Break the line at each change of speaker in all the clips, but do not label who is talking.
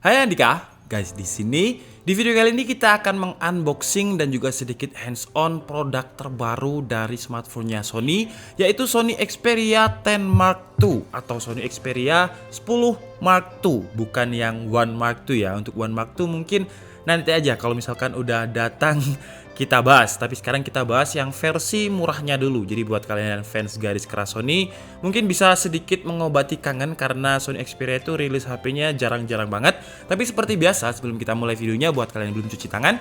Hai Andika, guys di video kali ini kita akan mengunboxing dan juga sedikit hands-on produk terbaru dari smartphone-nya Sony, yaitu Sony Xperia 10 Mark II atau Sony Xperia 10 Mark II, bukan yang One Mark II ya. Untuk One Mark II mungkin nanti aja kalau misalkan udah datang kita bahas, tapi sekarang kita bahas yang versi murahnya dulu. Jadi buat kalian yang fans garis keras Sony, mungkin bisa sedikit mengobati kangen karena Sony Xperia itu rilis HP-nya jarang-jarang banget. Tapi seperti biasa, sebelum kita mulai videonya, buat kalian yang belum cuci tangan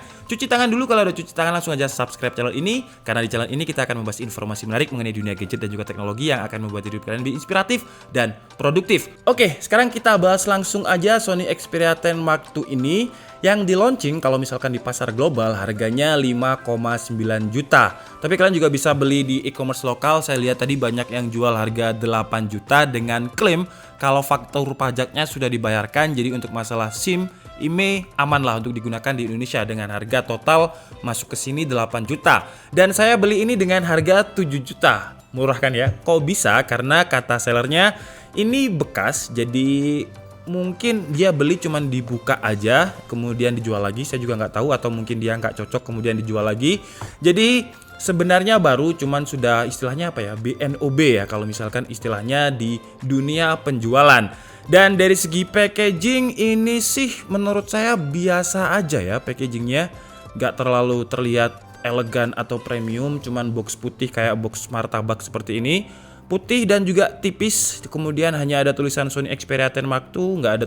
dulu. Kalau udah cuci tangan langsung aja subscribe channel ini, karena di channel ini kita akan membahas informasi menarik mengenai dunia gadget dan juga teknologi yang akan membuat hidup kalian lebih inspiratif dan produktif. Oke, sekarang kita bahas langsung aja Sony Xperia 10 Mark II ini yang di launching kalau misalkan di pasar global harganya 5,9 juta. Tapi kalian juga bisa beli di e-commerce lokal. Saya lihat tadi banyak yang jual harga 8 juta dengan klaim kalau faktur pajaknya sudah dibayarkan. Jadi untuk masalah SIM, IMEI aman lah untuk digunakan di Indonesia dengan harga total masuk ke sini 8 juta. Dan saya beli ini dengan harga 7 juta. Murah kan ya? Kok bisa? Karena kata sellernya ini bekas, jadi mungkin dia beli cuman dibuka aja kemudian dijual lagi, saya juga nggak tahu, atau mungkin dia nggak cocok kemudian dijual lagi. Jadi sebenarnya baru, cuman sudah istilahnya apa ya, BNOB ya kalau misalkan istilahnya di dunia penjualan. Dan dari segi packaging ini sih menurut saya biasa aja ya, packagingnya nggak terlalu terlihat elegan atau premium, cuman box putih kayak box martabak seperti ini, putih dan juga tipis. Kemudian hanya ada tulisan Sony Xperia 10 Mark II, nggak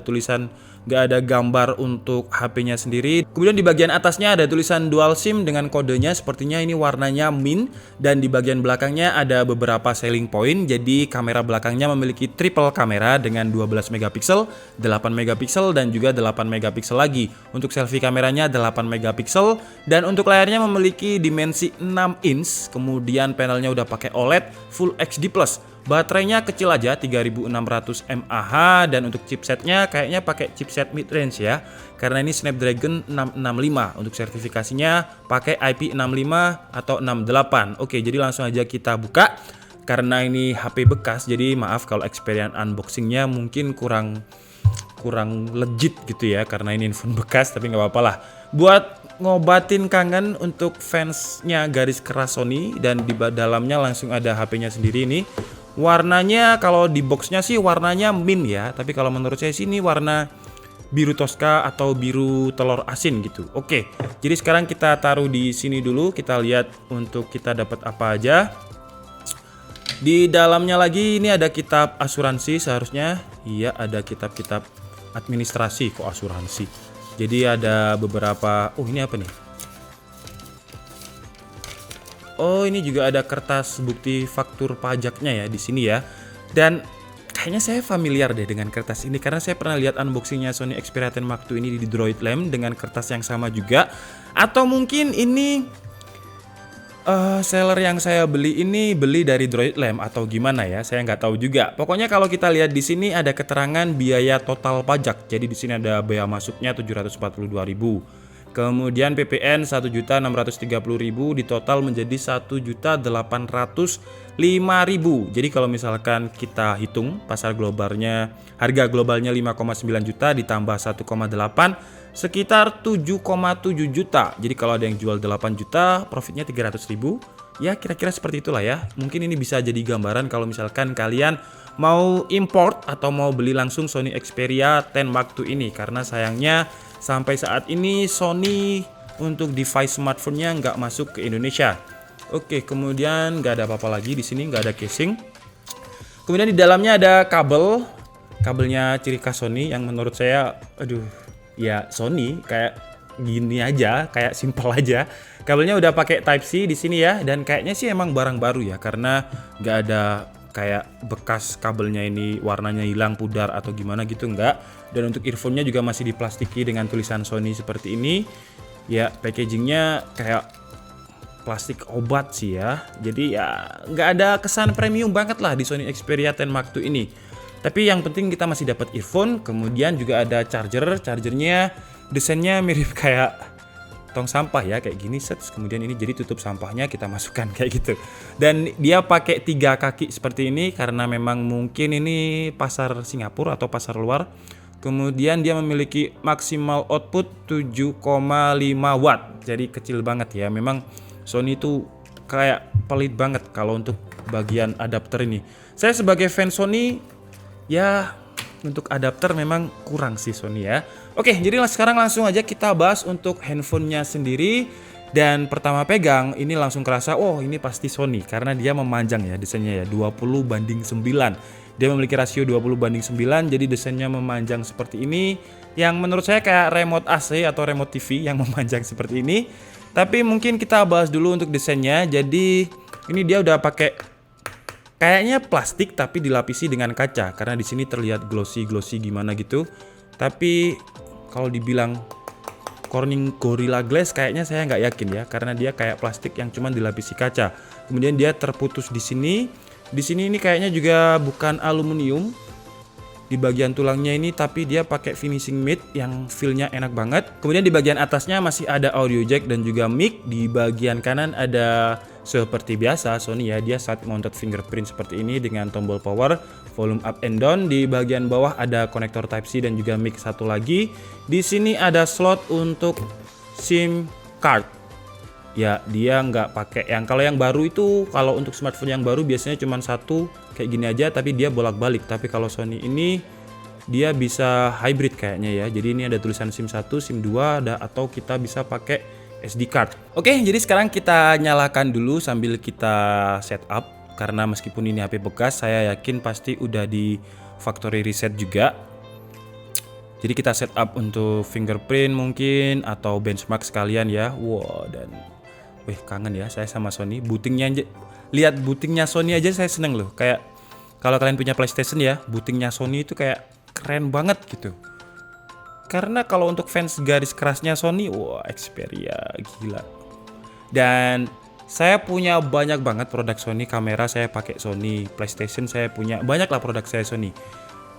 ada gambar untuk HP-nya sendiri. Kemudian di bagian atasnya ada tulisan dual SIM dengan kodenya, sepertinya ini warnanya mint. Dan di bagian belakangnya ada beberapa selling point. Jadi kamera belakangnya memiliki triple kamera dengan 12 megapiksel, 8 megapiksel dan juga 8 megapiksel lagi. Untuk selfie kameranya 8 megapiksel dan untuk layarnya memiliki dimensi 6 inch. Kemudian panelnya udah pakai OLED Full HD+. Baterainya kecil aja 3600 mAh dan untuk chipsetnya kayaknya pakai chipset mid range ya. Karena ini Snapdragon 665. Untuk sertifikasinya pakai IP65 atau 68. Oke, jadi langsung aja kita buka. Karena ini HP bekas, jadi maaf kalau experience unboxingnya mungkin kurang legit gitu ya, karena ini handphone bekas, tapi nggak apa-apa lah. Buat ngobatin kangen untuk fansnya garis keras Sony, dan di dalamnya langsung ada HP-nya sendiri ini. Warnanya kalau di boxnya sih warnanya mint ya, tapi kalau menurut saya sih ini warna biru Tosca atau biru telur asin gitu. Oke, jadi sekarang kita taruh di sini dulu, kita lihat untuk kita dapat apa aja. Di dalamnya lagi ini ada kitab asuransi seharusnya. Iya, ada kitab-kitab administrasi kok asuransi. Jadi ada beberapa, ini apa nih? Oh, ini juga ada kertas bukti faktur pajaknya ya di sini ya. Dan kayaknya saya familiar deh dengan kertas ini karena saya pernah lihat unboxingnya Sony Xperia 10 Mark II ini di Droid Lamp dengan kertas yang sama juga. Atau mungkin ini seller yang saya beli ini beli dari Droid Lamp atau gimana ya, saya nggak tahu juga. Pokoknya kalau kita lihat di sini ada keterangan biaya total pajak. Jadi di sini ada bea masuknya 742.000. Kemudian PPN 1.630.000, di total menjadi 1.805.000. Jadi kalau misalkan kita hitung pasar globalnya, harga globalnya 5,9 juta ditambah 1,8 sekitar 7,7 juta. Jadi kalau ada yang jual 8 juta, profitnya 300.000. Ya kira-kira seperti itulah ya. Mungkin ini bisa jadi gambaran kalau misalkan kalian mau import atau mau beli langsung Sony Xperia 10 Mark II ini. Karena sayangnya sampai saat ini Sony untuk device smartphone-nya nggak masuk ke Indonesia. Oke, kemudian nggak ada apa-apa lagi di sini, nggak ada casing. Kemudian di dalamnya ada kabelnya ciri khas Sony yang menurut saya, ya Sony kayak gini aja, kayak simple aja. Kabelnya udah pakai Type C di sini ya, dan kayaknya sih emang barang baru ya, karena nggak ada kayak bekas kabelnya ini warnanya hilang, pudar atau gimana gitu, enggak. Dan untuk earphone-nya juga masih diplastiki dengan tulisan Sony seperti ini. Ya packagingnya kayak plastik obat sih ya. Jadi ya nggak ada kesan premium banget lah di Sony Xperia 10 Mark II ini. Tapi yang penting kita masih dapat earphone, kemudian juga ada chargernya desainnya mirip kayak tong sampah ya, kayak gini set, kemudian ini jadi tutup sampahnya kita masukkan kayak gitu. Dan dia pakai 3 kaki seperti ini karena memang mungkin ini pasar Singapura atau pasar luar. Kemudian dia memiliki maksimal output 7,5 watt. Jadi kecil banget ya. Memang Sony itu kayak pelit banget kalau untuk bagian adapter ini. Saya sebagai fans Sony ya, untuk adapter memang kurang sih Sony ya. Oke, jadi sekarang langsung aja kita bahas untuk handphonenya sendiri. Dan pertama pegang ini langsung kerasa, oh ini pasti Sony karena dia memanjang ya desainnya ya, 20:9. Dia memiliki rasio 20:9, jadi desainnya memanjang seperti ini. Yang menurut saya kayak remote AC atau remote TV yang memanjang seperti ini. Tapi mungkin kita bahas dulu untuk desainnya. Jadi ini dia udah pakai kayaknya plastik tapi dilapisi dengan kaca karena di sini terlihat glossy gimana gitu. Tapi kalau dibilang Corning Gorilla Glass kayaknya saya nggak yakin ya, karena dia kayak plastik yang cuma dilapisi kaca. Kemudian dia terputus di sini. Di sini ini kayaknya juga bukan aluminium di bagian tulangnya ini, tapi dia pakai finishing matte yang feel-nya enak banget. Kemudian di bagian atasnya masih ada audio jack dan juga mic. Di bagian kanan ada seperti biasa Sony ya, dia side mounted fingerprint seperti ini dengan tombol power, volume up and down. Di bagian bawah ada konektor Type-C dan juga mic satu lagi. Di sini ada slot untuk SIM card. Ya, dia nggak pakai kalau yang baru itu, kalau untuk smartphone yang baru biasanya cuma satu kayak gini aja, tapi dia bolak-balik. Tapi kalau Sony ini dia bisa hybrid kayaknya ya. Jadi ini ada tulisan SIM 1, SIM 2, atau kita bisa pakai SD card. Oke, jadi sekarang kita nyalakan dulu sambil kita setup. Karena meskipun ini HP bekas, saya yakin pasti udah di factory reset juga. Jadi kita setup untuk fingerprint mungkin atau benchmark sekalian ya. Wow, dan kangen ya saya sama Sony. Bootingnya aja, lihat bootingnya Sony aja saya seneng loh. Kayak kalau kalian punya PlayStation ya, bootingnya Sony itu kayak keren banget gitu. Karena kalau untuk fans garis kerasnya Sony, wah Xperia gila. Dan saya punya banyak banget produk Sony. Kamera saya pakai Sony, PlayStation saya punya banyak lah produk saya Sony.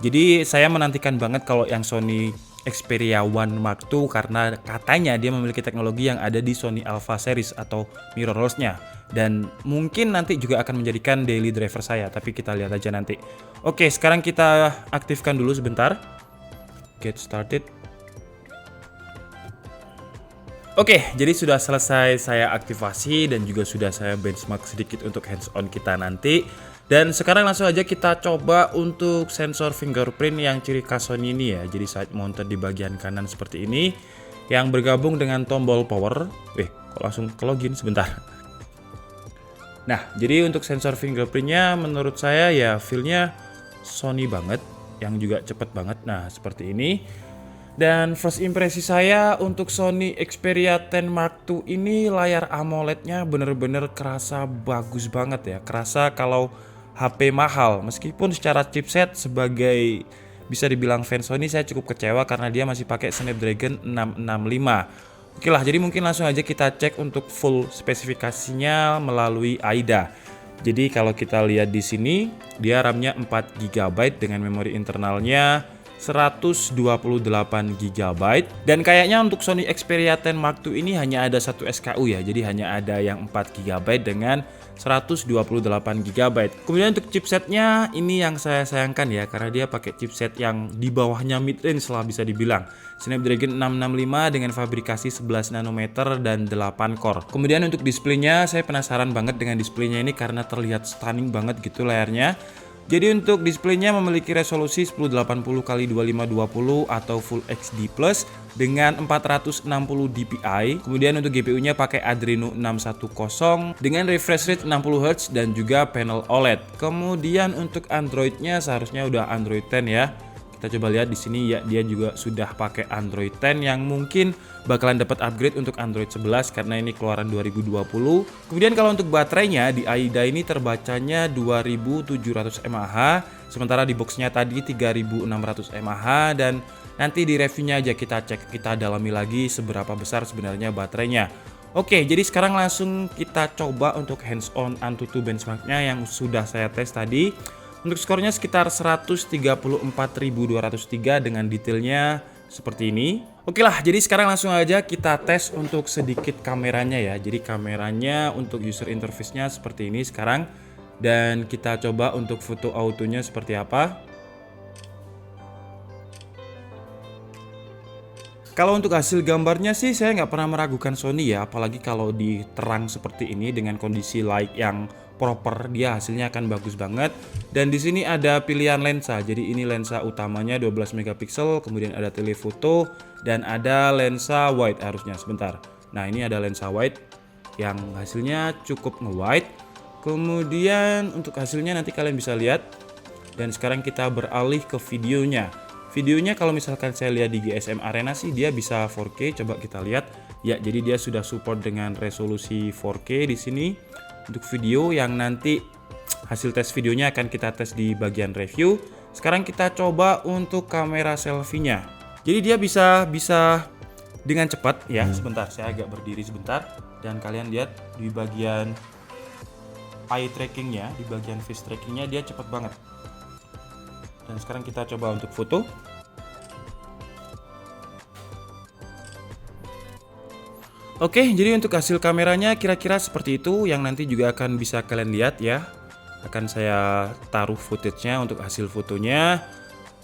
Jadi saya menantikan banget kalau yang Sony Xperia One Mark II karena katanya dia memiliki teknologi yang ada di Sony Alpha Series atau mirrorless-nya. Dan mungkin nanti juga akan menjadikan daily driver saya, tapi kita lihat aja nanti. Oke, sekarang kita aktifkan dulu sebentar. Get started. Oke, jadi sudah selesai saya aktivasi dan juga sudah saya benchmark sedikit untuk hands on kita nanti. Dan sekarang langsung aja kita coba untuk sensor fingerprint yang ciri khas Sony ini ya. Jadi side mounted di bagian kanan seperti ini, yang bergabung dengan tombol power. Kok langsung ke login sebentar. Nah, jadi untuk sensor fingerprintnya menurut saya ya feel-nya Sony banget, yang juga cepet banget. Nah, seperti ini. Dan first impresi saya untuk Sony Xperia 10 Mark II ini layar AMOLED-nya bener-bener kerasa bagus banget ya. Kerasa kalau HP mahal, meskipun secara chipset sebagai bisa dibilang fans Sony saya cukup kecewa karena dia masih pakai Snapdragon 665. Oke lah, jadi mungkin langsung aja kita cek untuk full spesifikasinya melalui AIDA. Jadi kalau kita lihat di sini, dia RAM-nya 4 GB dengan memori internalnya 128 GB. Dan kayaknya untuk Sony Xperia 10 Mark II ini hanya ada satu SKU ya. Jadi hanya ada yang 4 GB dengan 128 GB. Kemudian untuk chipsetnya ini yang saya sayangkan ya, karena dia pakai chipset yang di bawahnya mid range lah bisa dibilang. Snapdragon 665 dengan fabrikasi 11 nanometer dan 8 core. Kemudian untuk displaynya saya penasaran banget dengan displaynya ini karena terlihat stunning banget gitu layarnya. Jadi untuk displaynya memiliki resolusi 1080 x 2520 atau Full HD Plus dengan 460 dpi. Kemudian untuk GPU-nya pakai Adreno 610 dengan refresh rate 60 Hz dan juga panel OLED. Kemudian untuk Android-nya seharusnya udah Android 10 ya. Kita coba lihat di sini ya, dia juga sudah pakai Android 10 yang mungkin bakalan dapat upgrade untuk Android 11 karena ini keluaran 2020. Kemudian kalau untuk baterainya di AIDA ini terbacanya 2700 mAh, sementara di boxnya tadi 3600 mAh. Dan nanti di reviewnya aja kita cek, kita dalami lagi seberapa besar sebenarnya baterainya. Oke, jadi sekarang langsung kita coba untuk hands on Antutu benchmarknya yang sudah saya tes tadi. Untuk skornya sekitar 134.203 dengan detailnya seperti ini. Oke lah, jadi sekarang langsung aja kita tes untuk sedikit kameranya ya. Jadi kameranya untuk user interface-nya seperti ini sekarang. Dan kita coba untuk foto autonya seperti apa. Kalau untuk hasil gambarnya sih saya nggak pernah meragukan Sony ya, apalagi kalau di terang seperti ini dengan kondisi light yang proper, dia hasilnya akan bagus banget. Dan di sini ada pilihan lensa. Jadi ini lensa utamanya 12 megapiksel, kemudian ada telefoto dan ada lensa wide harusnya. Sebentar. Nah, ini ada lensa wide yang hasilnya cukup nge-wide. Kemudian untuk hasilnya nanti kalian bisa lihat. Dan sekarang kita beralih ke videonya. Videonya kalau misalkan saya lihat di GSM Arena sih dia bisa 4K. Coba kita lihat. Ya, jadi dia sudah support dengan resolusi 4K di sini untuk video yang nanti hasil tes videonya akan kita tes di bagian review. Sekarang kita coba untuk kamera selfie-nya. Jadi dia bisa dengan cepat ya. Sebentar, saya agak berdiri sebentar dan kalian lihat di bagian eye tracking-nya, di bagian face tracking-nya dia cepat banget. Dan sekarang kita coba untuk foto. Oke, jadi untuk hasil kameranya kira-kira seperti itu yang nanti juga akan bisa kalian lihat ya. Akan saya taruh footage-nya untuk hasil fotonya.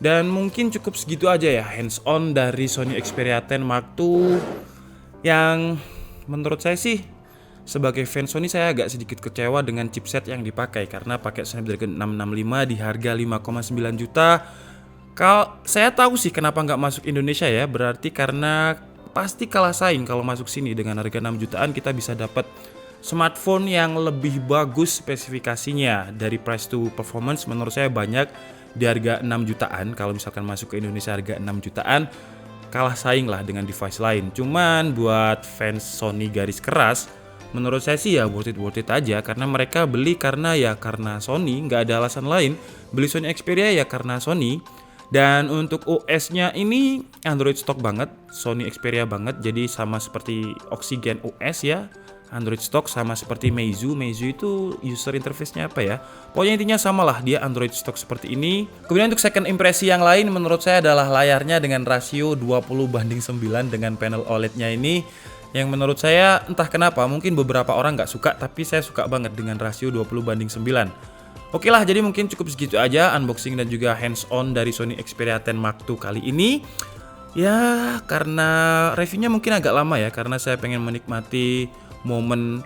Dan mungkin cukup segitu aja ya hands on dari Sony Xperia 10 Mark II yang menurut saya sih sebagai fans Sony saya agak sedikit kecewa dengan chipset yang dipakai karena pakai Snapdragon 665 di harga 5,9 juta. Kalau saya tahu sih kenapa nggak masuk Indonesia ya, berarti karena pasti kalah saing kalau masuk sini. Dengan harga 6 jutaan kita bisa dapat smartphone yang lebih bagus spesifikasinya. Dari price to performance menurut saya banyak di harga 6 jutaan. Kalau misalkan masuk ke Indonesia harga 6 jutaan kalah saing lah dengan device lain. Cuman buat fans Sony garis keras, menurut saya sih ya worth it aja karena mereka beli karena Sony, nggak ada alasan lain. Beli Sony Xperia ya karena Sony. Dan untuk OS-nya ini Android stock banget, Sony Xperia banget. Jadi sama seperti Oxygen OS ya, Android stock sama seperti Meizu. Meizu itu user interface-nya apa ya? Pokoknya intinya sama lah, dia Android stock seperti ini. Kemudian untuk second impresi yang lain menurut saya adalah layarnya dengan rasio 20:9 dengan panel OLED-nya ini. Yang menurut saya entah kenapa mungkin beberapa orang nggak suka, tapi saya suka banget dengan rasio 20:9. Oke lah, jadi mungkin cukup segitu aja unboxing dan juga hands on dari Sony Xperia 10 Mark II kali ini. Ya karena reviewnya mungkin agak lama ya, karena saya pengen menikmati momen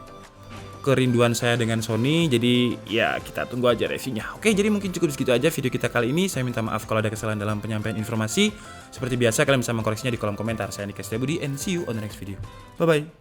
kerinduan saya dengan Sony. Jadi ya kita tunggu aja reviewnya. Oke, jadi mungkin cukup segitu aja video kita kali ini. Saya minta maaf kalau ada kesalahan dalam penyampaian informasi. Seperti biasa kalian bisa mengkoreksinya di kolom komentar. Saya Nika Setiabudi and see you on the next video. Bye bye.